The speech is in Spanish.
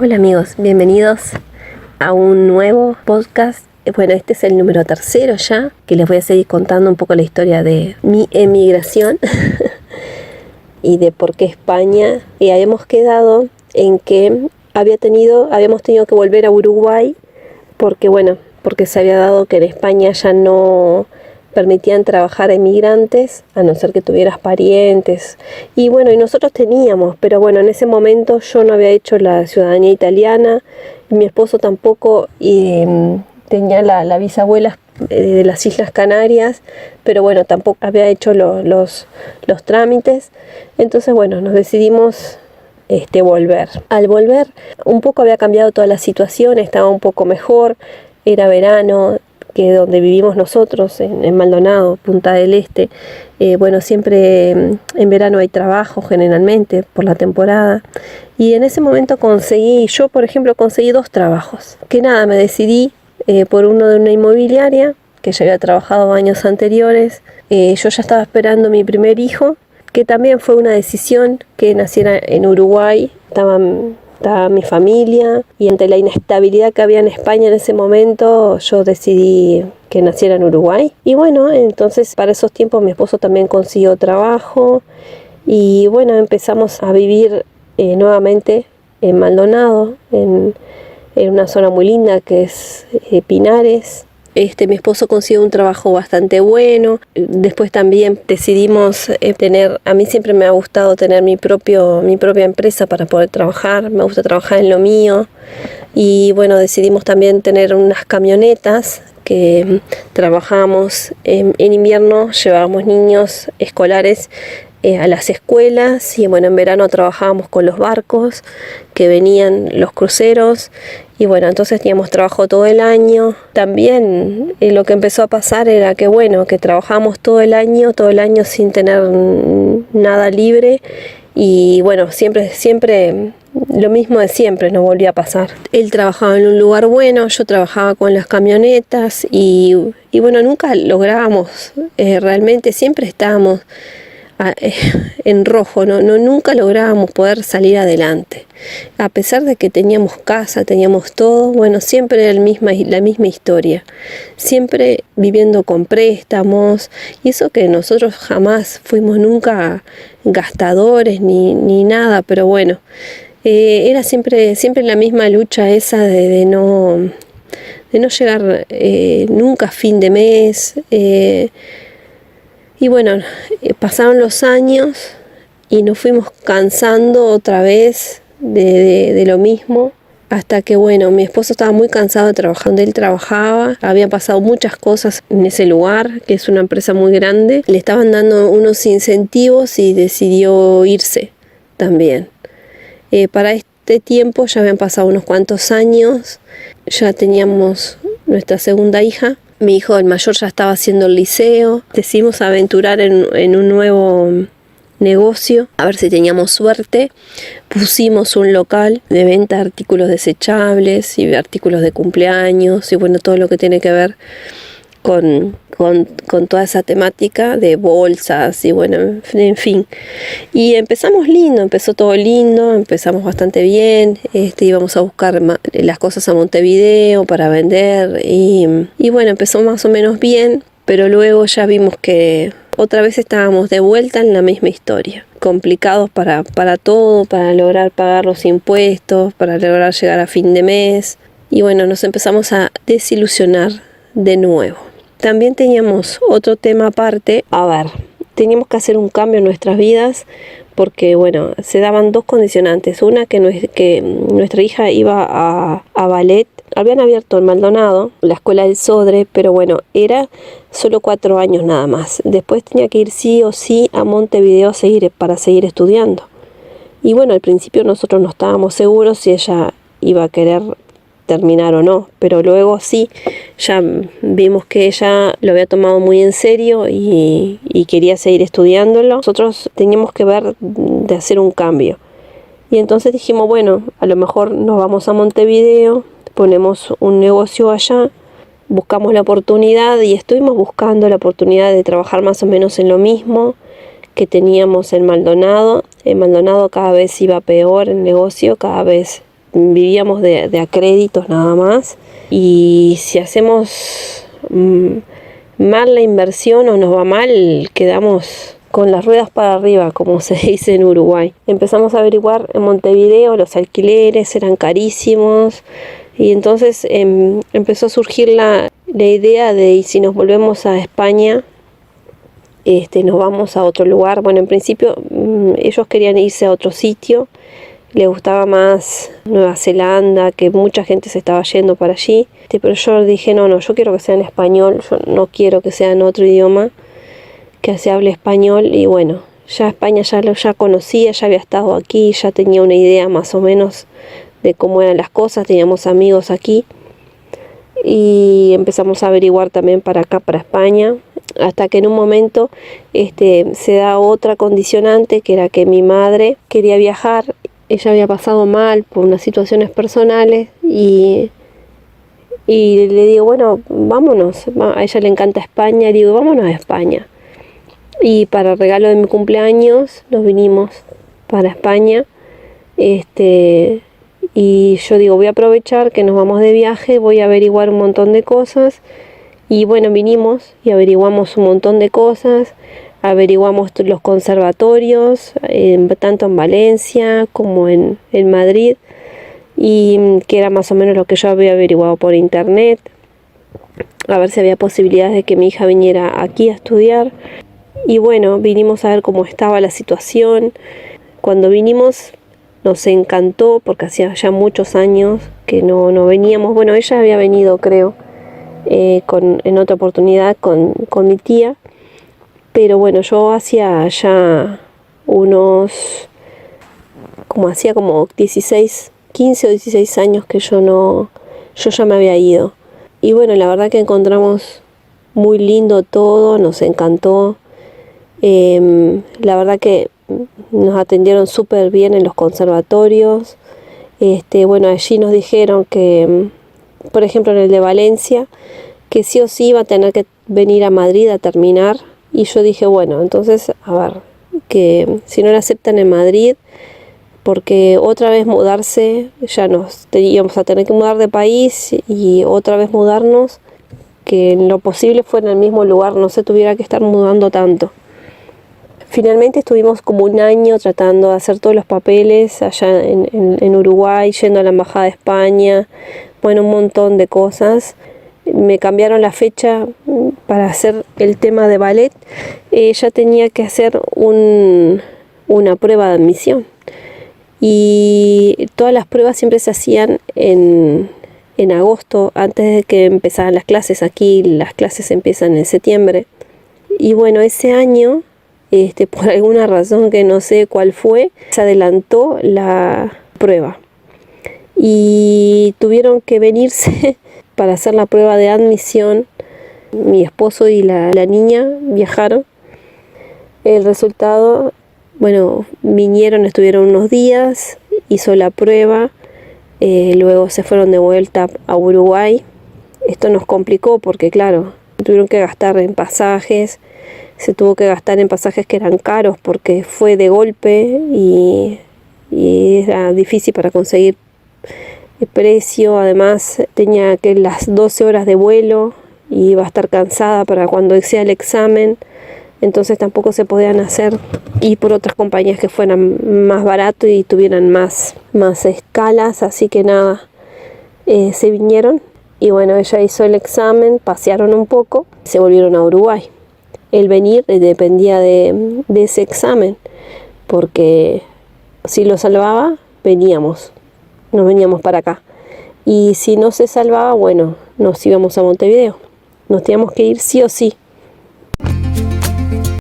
Hola amigos, bienvenidos a un nuevo podcast. Bueno, este es el número 3 ya, que les voy a seguir contando un poco la historia de mi emigración y de por qué España. Y habíamos quedado en que habíamos tenido que volver a Uruguay porque se había dado que en España ya no permitían trabajar a inmigrantes, a no ser que tuvieras parientes. Y nosotros teníamos, pero bueno, en ese momento yo no había hecho la ciudadanía italiana, y mi esposo tampoco, y tenía la bisabuela de las Islas Canarias, pero bueno, tampoco había hecho los trámites. Entonces nos decidimos volver. Al volver, un poco había cambiado toda la situación, estaba un poco mejor, era verano, que donde vivimos nosotros, en Maldonado, Punta del Este, siempre en verano hay trabajo generalmente por la temporada. Y en ese momento yo por ejemplo conseguí 2 trabajos. Me decidí por uno de una inmobiliaria, que ya había trabajado años anteriores. Yo ya estaba esperando mi primer hijo, que también fue una decisión que naciera en Uruguay. Estaba mi familia, y ante la inestabilidad que había en España en ese momento, yo decidí que naciera en Uruguay. Y entonces para esos tiempos mi esposo también consiguió trabajo, y empezamos a vivir nuevamente en Maldonado, en una zona muy linda que es Pinares. Mi esposo consiguió un trabajo bastante bueno. Después también decidimos a mí siempre me ha gustado tener mi propia empresa para poder trabajar. Me gusta trabajar en lo mío. Y decidimos también tener unas camionetas que trabajamos en invierno, llevábamos niños escolares a las escuelas, y en verano trabajábamos con los barcos que venían, los cruceros, y entonces teníamos trabajo todo el año. También lo que empezó a pasar era que trabajábamos todo el año sin tener nada libre, y siempre lo mismo de siempre nos volvía a pasar. Él trabajaba en un lugar bueno, yo trabajaba con las camionetas, y nunca lográbamos, realmente siempre estábamos en rojo, nunca lográbamos poder salir adelante, a pesar de que teníamos casa, teníamos todo. Siempre era la misma historia, siempre viviendo con préstamos, y eso que nosotros jamás fuimos nunca gastadores ni nada, pero era siempre la misma lucha esa de no llegar nunca a fin de mes. Pasaron los años y nos fuimos cansando otra vez de lo mismo, hasta que mi esposo estaba muy cansado de trabajar donde él trabajaba. Habían pasado muchas cosas en ese lugar, que es una empresa muy grande. Le estaban dando unos incentivos y decidió irse también. Para este tiempo ya habían pasado unos cuantos años, ya teníamos nuestra segunda hija. Mi hijo, el mayor, ya estaba haciendo el liceo. Decidimos aventurar en un nuevo negocio, a ver si teníamos suerte. Pusimos un local de venta de artículos desechables y de artículos de cumpleaños, y todo lo que tiene que ver con toda esa temática de bolsas, y en fin. Y empezamos lindo, empezó todo lindo, empezamos bastante bien. Íbamos a buscar las cosas a Montevideo para vender, y empezó más o menos bien, pero luego ya vimos que otra vez estábamos de vuelta en la misma historia. Complicados para todo, para lograr pagar los impuestos, para lograr llegar a fin de mes, y nos empezamos a desilusionar de nuevo. También teníamos otro tema aparte. Teníamos que hacer un cambio en nuestras vidas, porque se daban 2 condicionantes. Una, que nuestra hija iba a ballet. Habían abierto en Maldonado la escuela del Sodre, pero era solo 4 años nada más. Después tenía que ir sí o sí a Montevideo para seguir estudiando. Y al principio nosotros no estábamos seguros si ella iba a querer terminar o no, pero luego sí, ya vimos que ella lo había tomado muy en serio y quería seguir estudiándolo. Nosotros teníamos que ver de hacer un cambio, y entonces dijimos, a lo mejor nos vamos a Montevideo, ponemos un negocio allá, buscamos la oportunidad, y estuvimos buscando la oportunidad de trabajar más o menos en lo mismo que teníamos en Maldonado. En Maldonado cada vez iba peor el negocio, cada vez vivíamos de a créditos nada más, y si hacemos mal la inversión o nos va mal, quedamos con las ruedas para arriba, como se dice en Uruguay. Empezamos a averiguar en Montevideo, los alquileres eran carísimos, y entonces empezó a surgir la idea de, ¿y si nos volvemos a España? Nos vamos a otro lugar. Bueno, en principio ellos querían irse a otro sitio, les gustaba más Nueva Zelanda, que mucha gente se estaba yendo para allí, pero yo dije, no, yo quiero que sea en español, yo no quiero que sea en otro idioma, que se hable español. Y bueno, ya España ya conocía, ya había estado aquí, ya tenía una idea más o menos de cómo eran las cosas, teníamos amigos aquí, y empezamos a averiguar también para acá, para España, hasta que en un momento se da otra condicionante, que era que mi madre quería viajar. Ella había pasado mal por unas situaciones personales, y le digo, bueno, vámonos, a ella le encanta España, le digo, vámonos a España. Y para regalo de mi cumpleaños nos vinimos para España, y yo digo, voy a aprovechar que nos vamos de viaje, voy a averiguar un montón de cosas. Y bueno, vinimos y averiguamos un montón de cosas, averiguamos los conservatorios, tanto en Valencia como en Madrid, y que era más o menos lo que yo había averiguado por internet, a ver si había posibilidades de que mi hija viniera aquí a estudiar. Y bueno, vinimos a ver cómo estaba la situación. Cuando vinimos nos encantó, porque hacía ya muchos años que no veníamos. Bueno, ella había venido, creo, en otra oportunidad con mi tía, pero bueno, yo hacía ya como 16, 15 o 16 años que yo ya me había ido. Y bueno, la verdad que encontramos muy lindo todo, nos encantó. La verdad que nos atendieron súper bien en los conservatorios. Bueno, allí nos dijeron que, por ejemplo, en el de Valencia, que sí o sí iba a tener que venir a Madrid a terminar. Y yo dije, bueno, entonces, a ver, que si no la aceptan en Madrid, porque otra vez mudarse, ya nos íbamos a tener que mudar de país y otra vez mudarnos, que en lo posible fuera en el mismo lugar, no se tuviera que estar mudando tanto. Finalmente estuvimos como un año tratando de hacer todos los papeles allá en Uruguay, yendo a la Embajada de España, bueno, un montón de cosas. Me cambiaron la fecha para hacer el tema de ballet. Ya tenía que hacer una prueba de admisión. Y todas las pruebas siempre se hacían en agosto, antes de que empezaran las clases. Aquí las clases empiezan en septiembre. Y bueno, ese año, por alguna razón que no sé cuál fue, se adelantó la prueba. Y tuvieron que venirse para hacer la prueba de admisión. Mi esposo y la niña viajaron. El resultado, bueno, vinieron, estuvieron unos días, hizo la prueba, luego se fueron de vuelta a Uruguay. Esto nos complicó porque, claro, tuvieron que gastar en pasajes, se tuvo que gastar en pasajes que eran caros porque fue de golpe y era difícil para conseguir el precio. Además tenía que las 12 horas de vuelo y iba a estar cansada para cuando sea el examen, entonces tampoco se podían hacer, y por otras compañías que fueran más barato y tuvieran más escalas. Así que nada, se vinieron y bueno, ella hizo el examen, pasearon un poco, se volvieron a Uruguay. El venir dependía de ese examen, porque si lo salvaba, nos veníamos para acá. Y si no se salvaba, bueno, nos íbamos a Montevideo. Nos teníamos que ir sí o sí.